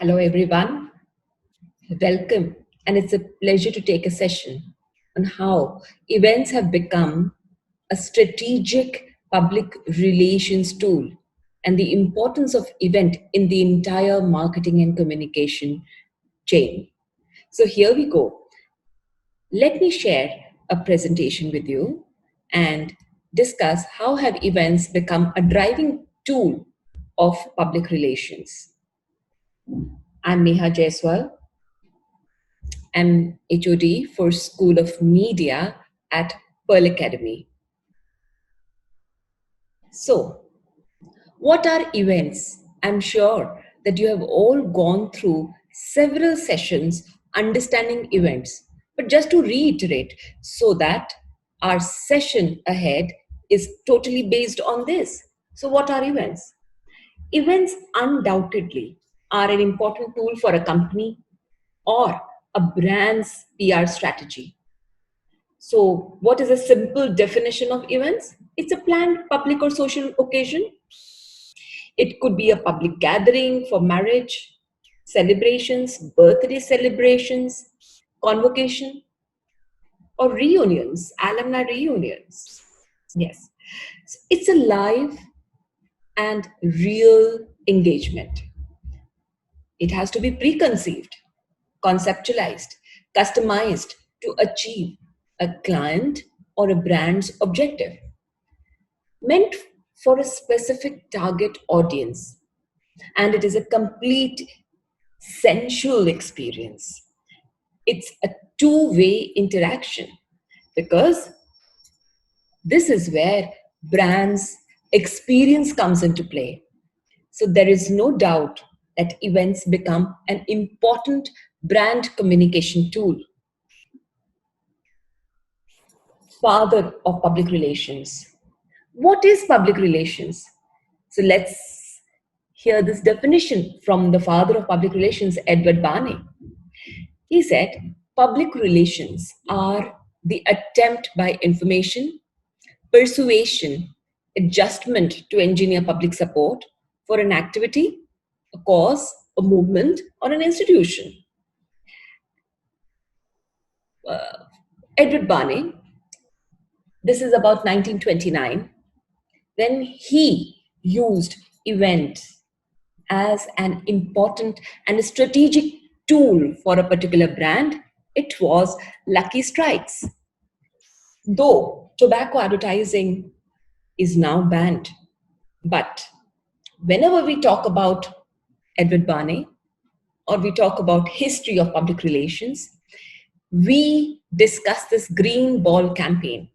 Hello, everyone. Welcome. And it's a pleasure to take a session on how events have become a strategic public relations tool and the importance of event in the entire marketing and communication chain. So here we go. Let me share a presentation with you and discuss how have events become a driving tool of public relations. I'm Neha Jaiswal. I'm HOD for School of Media at Pearl Academy. So, what are events? I'm sure that you have all gone through several sessions understanding events. But just to reiterate, so that our session ahead is totally based on this. So, what are events? Events undoubtedly are an important tool for a company or a brand's PR strategy. So, what is a simple definition of events? It's a planned public or social occasion. It could be a public gathering for marriage, celebrations, birthday celebrations, convocation, or reunions, alumni reunions. Yes. So it's a live and real engagement. It has to be preconceived, conceptualized, customized to achieve a client or a brand's objective, meant for a specific target audience. And it is a complete sensual experience. It's a two-way interaction because this is where brands' experience comes into play. So there is no doubt that events become an important brand communication tool. Father of public relations. What is public relations? So let's hear this definition from the father of public relations, Edward Barney. He said, public relations are the attempt by information, persuasion, adjustment to engineer public support for an activity, a cause, a movement, or an institution. Edward Barney, this is about 1929, when he used event as an important and a strategic tool for a particular brand. It was Lucky Strikes. Though tobacco advertising is now banned, but whenever we talk about Edward Barney or we talk about history of public relations, we discuss this green ball campaign.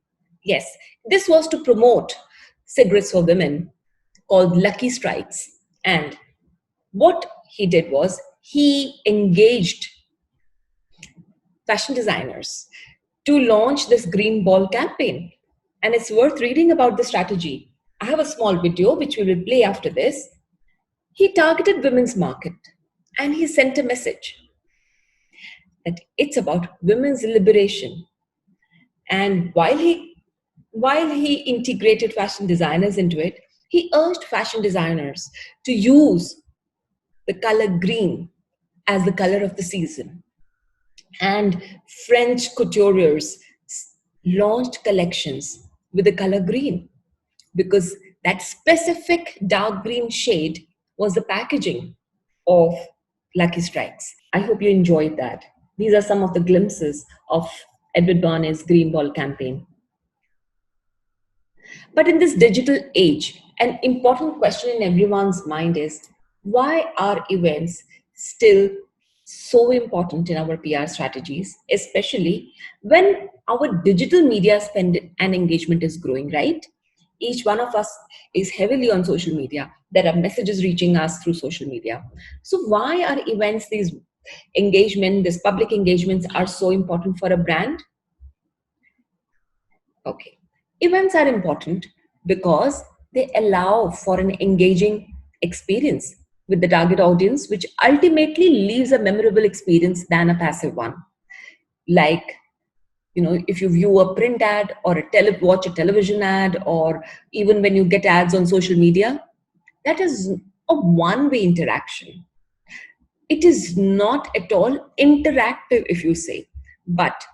Yes, this was to promote cigarettes for women called Lucky Strikes. And what he did was he engaged fashion designers to launch this green ball campaign. And it's worth reading about the strategy. I have a small video which we will play after this. He targeted women's market and he sent a message that it's about women's liberation. And while he integrated fashion designers into it, he urged fashion designers to use the color green as the color of the season. And French couturiers launched collections with the color green because that specific dark green shade was the packaging of Lucky Strikes. I hope you enjoyed that. These are some of the glimpses of Edward Barney's Green Ball campaign. But in this digital age, an important question in everyone's mind is, why are events still so important in our PR strategies, especially when our digital media spend and engagement is growing, right? Each one of us is heavily on social media. There are messages reaching us through social media. So why are events, these public engagements are so important for a brand? Okay. Events are important because they allow for an engaging experience with the target audience, which ultimately leaves a memorable experience than a passive one. Like, if you view a print ad or watch a television ad, or even when you get ads on social media, that is a one-way interaction. It is not at all interactive, if you say. But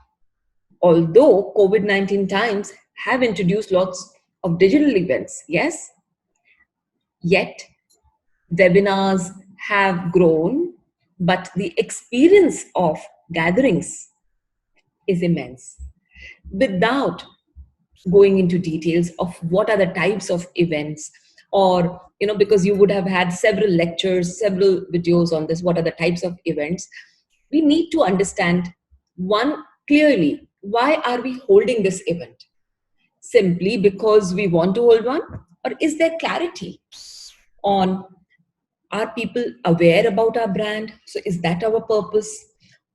although COVID-19 times have introduced lots of digital events, yes, yet webinars have grown, but the experience of gatherings is immense. Without going into details of what are the types of events, or because you would have had several lectures, several videos on this, what are the types of events, we need to understand one clearly: why are we holding this event? Simply because we want to hold one, or is there clarity on, are people aware about our brand? So is that our purpose?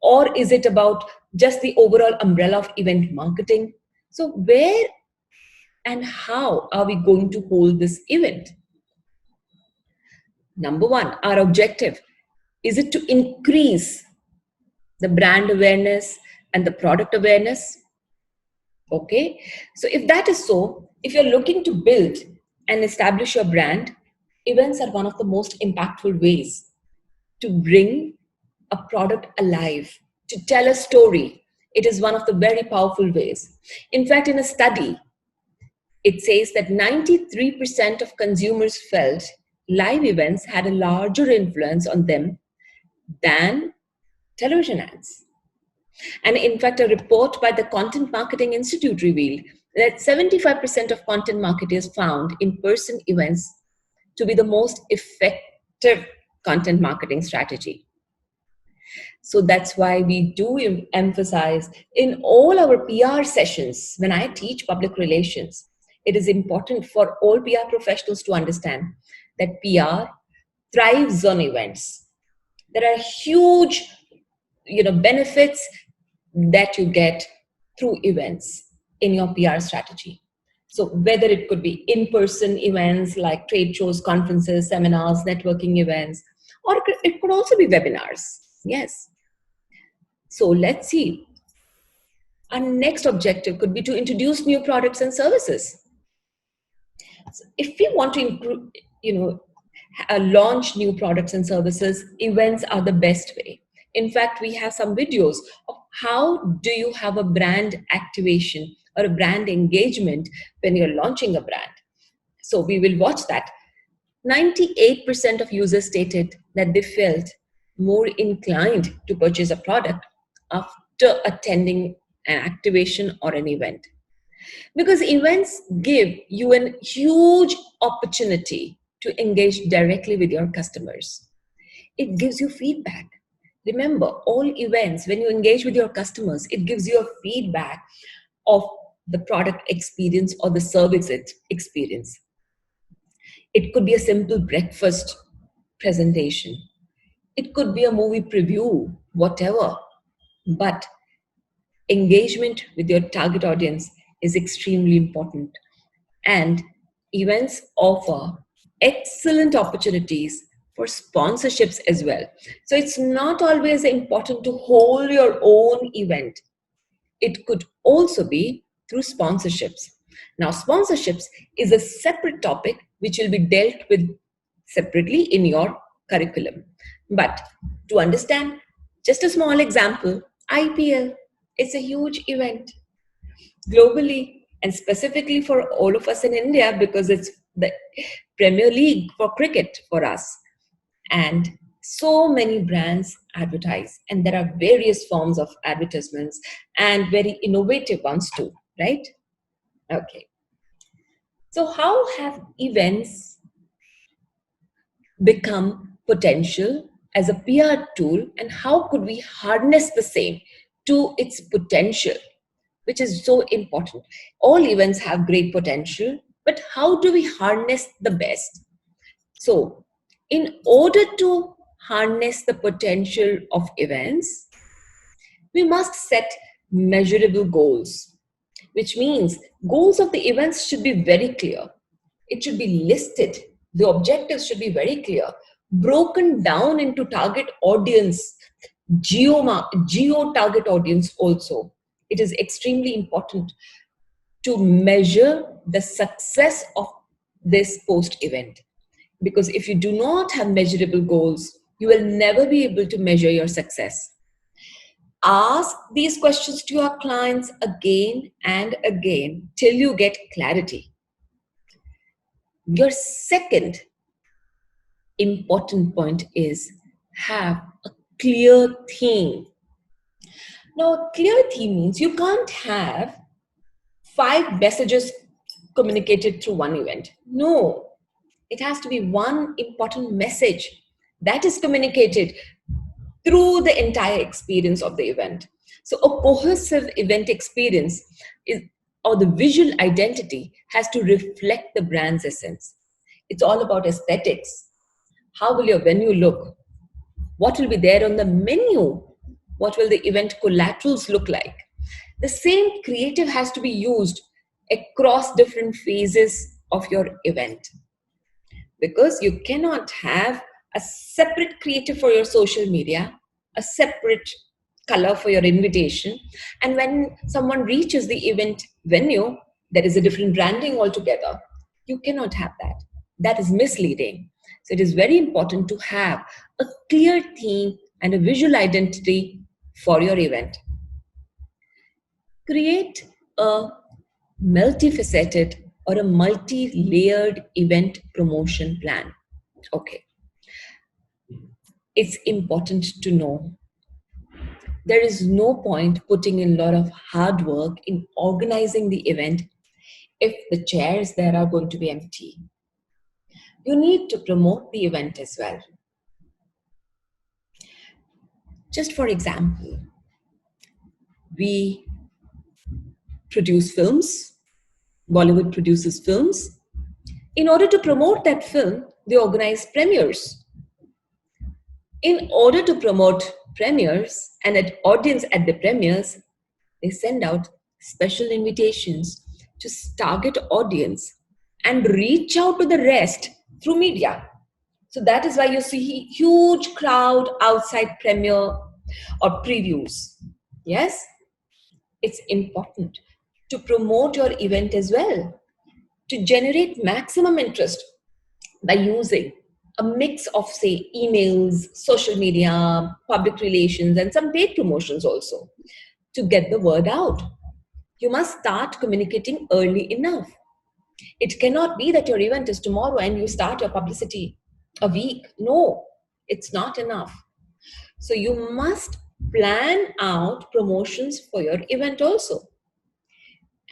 Or is it about just the overall umbrella of event marketing? So where and how are we going to hold this event? Number one, our objective. Is it to increase the brand awareness and the product awareness? Okay. So if that is so, if you're looking to build and establish your brand, events are one of the most impactful ways to bring a product alive, to tell a story. It is one of the very powerful ways. In fact, in a study, it says that 93% of consumers felt live events had a larger influence on them than television ads. And in fact, a report by the Content Marketing Institute revealed that 75% of content marketers found in person events to be the most effective content marketing strategy. So that's why we do emphasize in all our PR sessions, when I teach public relations, it is important for all PR professionals to understand that PR thrives on events. There are huge, benefits that you get through events in your PR strategy. So whether it could be in-person events like trade shows, conferences, seminars, networking events, or it could also be webinars. Yes. So let's see. Our next objective could be to introduce new products and services. So if we want to improve, launch new products and services, events are the best way. In fact, we have some videos of how do you have a brand activation or a brand engagement when you're launching a brand. So we will watch that. 98% of users stated that they felt more inclined to purchase a product after attending an activation or an event. Because events give you a huge opportunity to engage directly with your customers. It gives you feedback. Remember, all events, when you engage with your customers, it gives you a feedback of the product experience or the service experience. It could be a simple breakfast presentation. It could be a movie preview, whatever. But engagement with your target audience is extremely important. And events offer excellent opportunities for sponsorships as well. So it's not always important to hold your own event. It could also be through sponsorships. Now, sponsorships is a separate topic which will be dealt with separately in your curriculum. But to understand, just a small example, IPL, it's a huge event globally and specifically for all of us in India because it's the Premier League for cricket for us. And so many brands advertise, and there are various forms of advertisements and very innovative ones too, right? Okay. So, how have events become potential as a PR tool, and how could we harness the same to its potential, which is so important? All events have great potential, but how do we harness the best? So, in order to harness the potential of events, we must set measurable goals, which means goals of the events should be very clear. It should be listed. The objectives should be very clear, broken down into target audience, geo target audience also. It is extremely important to measure the success of this post event. Because if you do not have measurable goals, You will never be able to measure your success. Ask these questions to your clients again and again till you get clarity. Your second important point is have a clear theme. Now, a clear theme means you can't have five messages communicated through one event. No, it has to be one important message that is communicated through the entire experience of the event. So, a cohesive event experience is, or the visual identity has to reflect the brand's essence. It's all about aesthetics. How will your venue look? What will be there on the menu? What will the event collaterals look like? The same creative has to be used across different phases of your event, because you cannot have a separate creative for your social media, a separate color for your invitation, and when someone reaches the event venue, there is a different branding altogether. You cannot have that. That is misleading. So it is very important to have a clear theme and a visual identity for your event. Create a multifaceted or a multi-layered event promotion plan. Okay, it's important to know there is no point putting in a lot of hard work in organizing the event if the chairs there are going to be empty. You need to promote the event as well. Just for example, we produce films, Bollywood produces films. In order to promote that film, they organize premieres. In order to promote premieres and an audience at the premieres, they send out special invitations to target audience and reach out to the rest through media. So that is why you see huge crowd outside premiere or previews. Yes, it's important to promote your event as well, to generate maximum interest by using a mix of, say, emails, social media, public relations, and some paid promotions also to get the word out. You must start communicating early enough. It cannot be that your event is tomorrow and you start your publicity a week. No, it's not enough. So you must plan out promotions for your event also.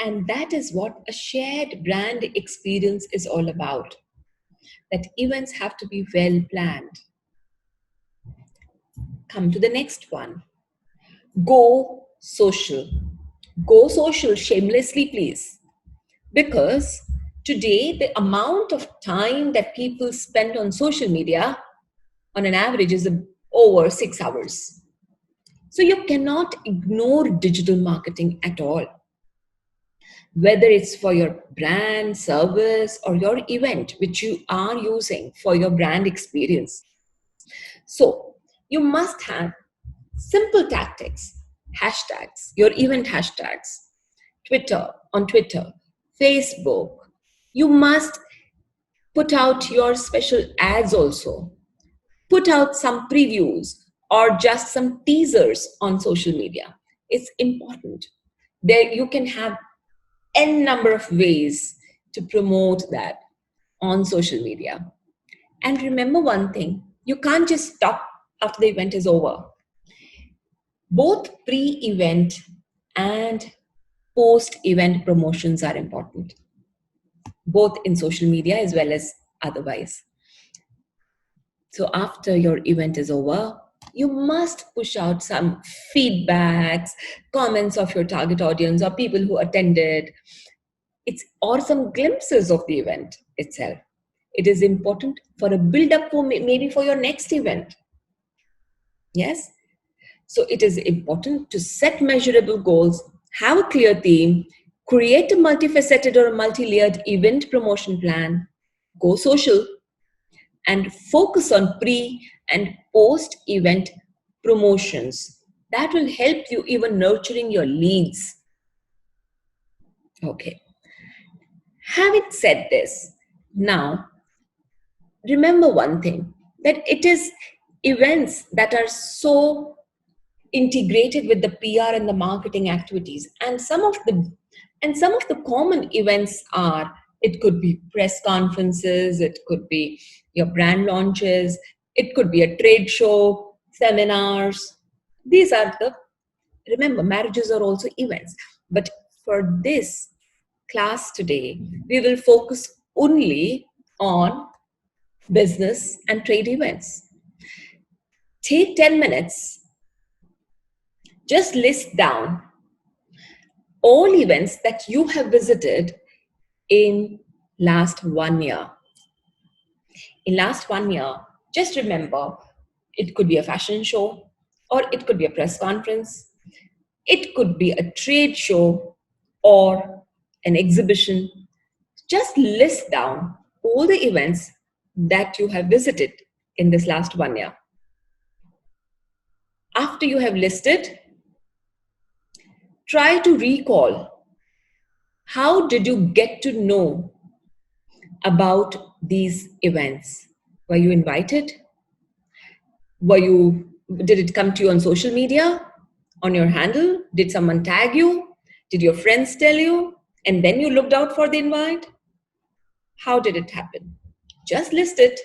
And that is what a shared brand experience is all about. That events have to be well planned. Come to the next one. Go social. Go social shamelessly, please. Because today, the amount of time that people spend on social media on an average is over 6 hours. So you cannot ignore digital marketing at all. Whether it's for your brand, service, or your event, which you are using for your brand experience. So you must have simple tactics, hashtags, your event hashtags, on Twitter, Facebook. You must put out your special ads also. Put out some previews or just some teasers on social media. It's important. There you can have n number of ways to promote that on social media. And remember one thing, you can't just stop after the event is over. Both pre-event and post-event promotions are important, both in social media as well as otherwise. So after your event is over, you must push out some feedbacks, comments of your target audience or people who attended. It's or some glimpses of the event itself. It is important for a build-up for maybe for your next event. Yes? So it is important to set measurable goals, have a clear theme, create a multifaceted or a multi-layered event promotion plan, go social, and focus on pre and post event promotions. That will help you even nurturing your leads. Okay. Having said this, now remember one thing, that it is events that are so integrated with the PR and the marketing activities. And some of the common events are, it could be press conferences, it could be your brand launches, it could be a trade show, seminars. These are the, remember, marriages are also events. But for this class today, we will focus only on business and trade events. Take 10 minutes, just list down all events that you have visited in last 1 year. In last 1 year, just remember, it could be a fashion show, or it could be a press conference, it could be a trade show or an exhibition. Just list down all the events that you have visited in this last 1 year. After you have listed, try to recall, how did you get to know about these events? Were you invited? Did it come to you on social media, on your handle? Did someone tag you? Did your friends tell you? And then you looked out for the invite? How did it happen? Just list it.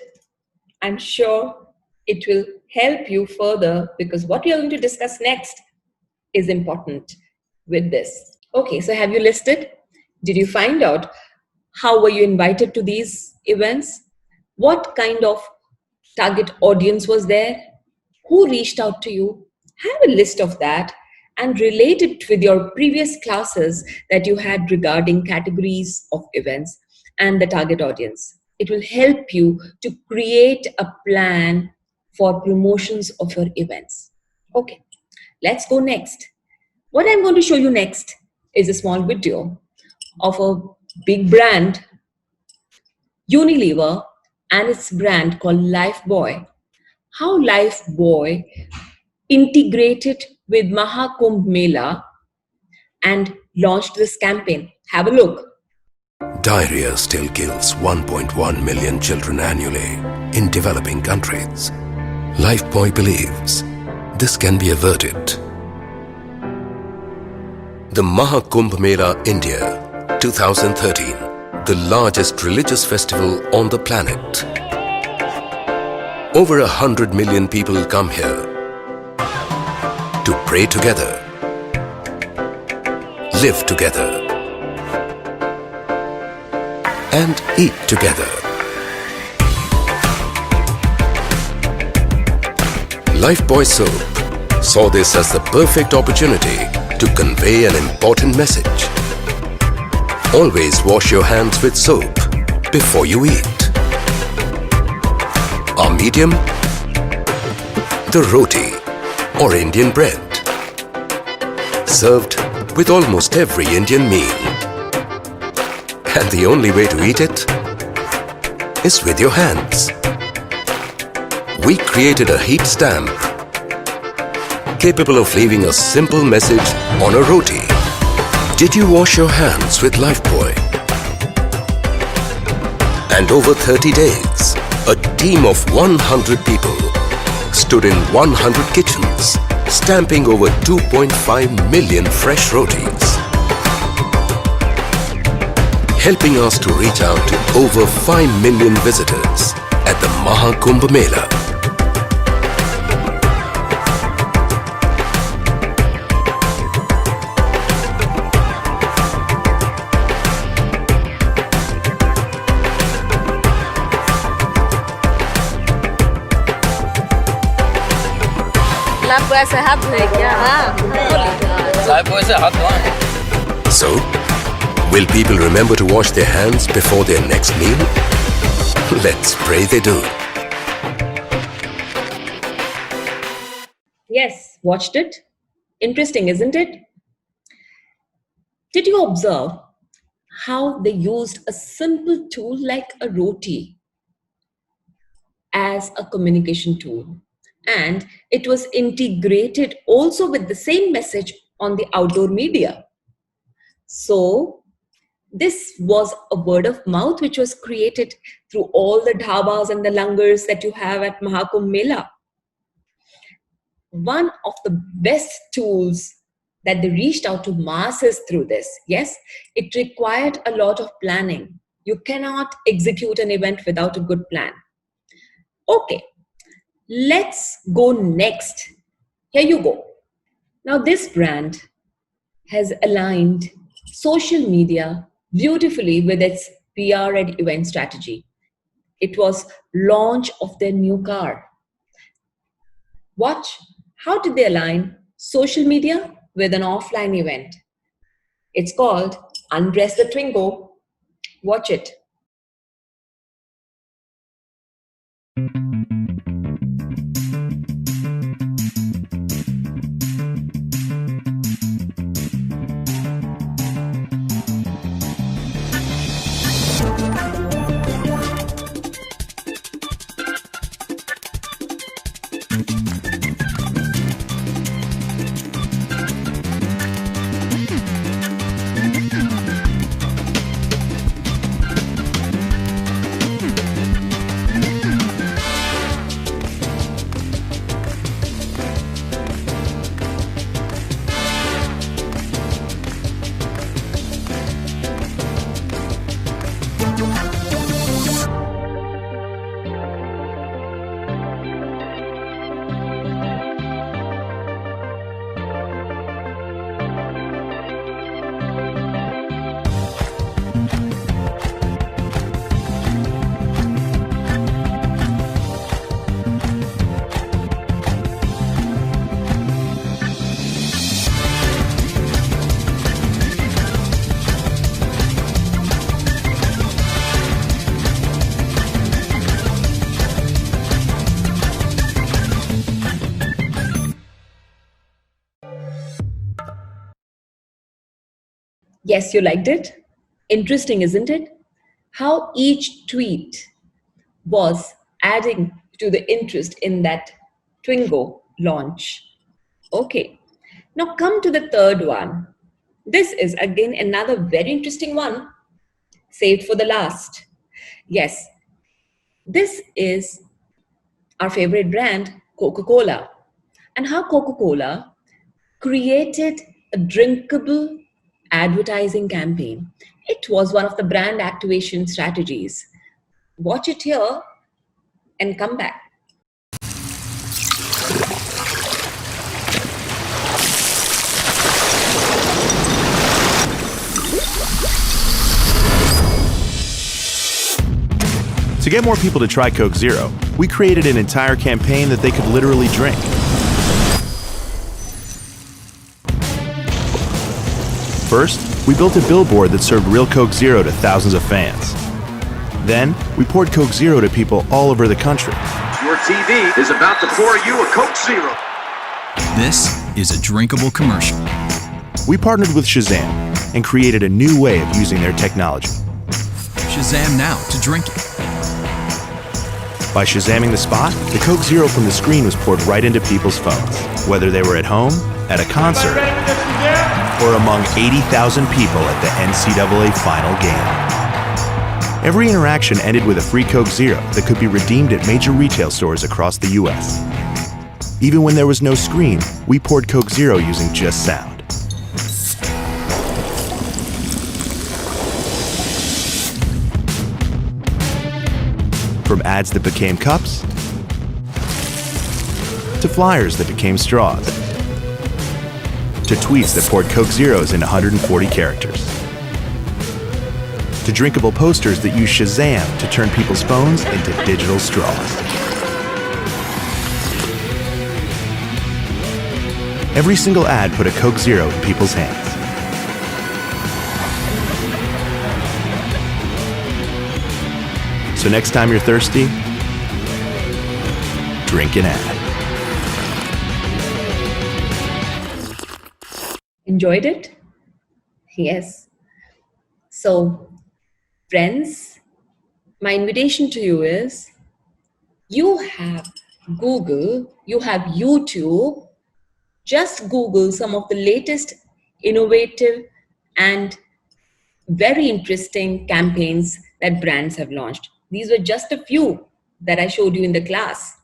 I'm sure it will help you further, because what we are going to discuss next is important with this. Okay, so have you listed? Did you find out how were you invited to these events? What kind of target audience was there? Who reached out to you? Have a list of that and relate it with your previous classes that you had regarding categories of events and the target audience. It will help you to create a plan for promotions of your events. Okay, let's go next. What I'm going to show you next is a small video of a big brand, Unilever, and its brand called Lifebuoy. How Lifebuoy integrated with Mahakumbh Mela and launched this campaign. Have a look. Diarrhea still kills 1.1 million children annually in developing countries. Lifebuoy believes this can be averted. The Mahakumbh Mela India 2013, the largest religious festival on the planet. Over 100 million people come here to pray together, live together, and eat together. Lifebuoy soap saw this as the perfect opportunity to convey an important message. Always wash your hands with soap before you eat. Our medium? The roti or Indian bread. Served with almost every Indian meal. And the only way to eat it is with your hands. We created a heat stamp capable of leaving a simple message on a roti. Did you wash your hands with Lifebuoy? And over 30 days, a team of 100 people stood in 100 kitchens, stamping over 2.5 million fresh rotis, helping us to reach out to over 5 million visitors at the Mahakumbh Mela. ऐसे हाथ धोए क्या? So, will people remember to wash their hands before their next meal? Let's pray they do. Yes, watched it. Interesting, isn't it? Did you observe how they used a simple tool like a roti as a communication tool? And it was integrated also with the same message on the outdoor media. So this was a word of mouth which was created through all the dhabas and the langars that you have at Mahakumbh Mela. one of the best tools that they reached out to masses through this. Yes, it required a lot of planning. You cannot execute an event without a good plan. Okay, let's go next. Here you go. Now, this brand has aligned social media beautifully with its PR and event strategy. It was launch of their new car. Watch, how did they align social media with an offline event? It's called Undress the Twingo. Watch it. Yes, you liked it? Interesting, isn't it? How each tweet was adding to the interest in that Twingo launch. Okay, now come to the third one. This is again another very interesting one, saved for the last. Yes, this is our favorite brand, CocaCola, and how CocaCola created a drinkable advertising campaign. It was one of the brand activation strategies. Watch it here and come back. To get more people to try Coke Zero, we created an entire campaign that they could literally drink. First, we built a billboard that served real Coke Zero to thousands of fans. Then, we poured Coke Zero to people all over the country. Your TV is about to pour you a Coke Zero. This is a drinkable commercial. We partnered with Shazam and created a new way of using their technology. Shazam now to drink it. By Shazamming the spot, the Coke Zero from the screen was poured right into people's phones, whether they were at home, at a concert, or among 80,000 people at the NCAA final game. Every interaction ended with a free Coke Zero that could be redeemed at major retail stores across the US. Even when there was no screen, we poured Coke Zero using just sound. From ads that became cups, to flyers that became straws, to tweets that poured Coke Zeros in 140 characters, to drinkable posters that use Shazam to turn people's phones into digital straws. Every single ad put a Coke Zero in people's hands. So next time you're thirsty, drink an ad. Enjoyed it? Yes. So, friends, my invitation to you is you have Google, you have YouTube. Just Google some of the latest innovative and very interesting campaigns that brands have launched. These were just a few that I showed you in the class.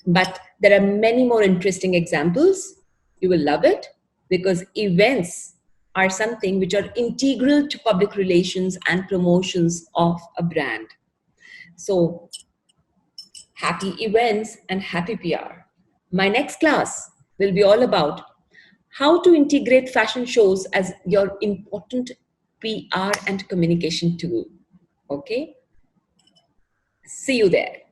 But There are many more interesting examples. You will love it because events are something which are integral to public relations and promotions of a brand. So happy events and happy PR. My next class will be all about how to integrate fashion shows as your important PR and communication tool. Okay? See you there.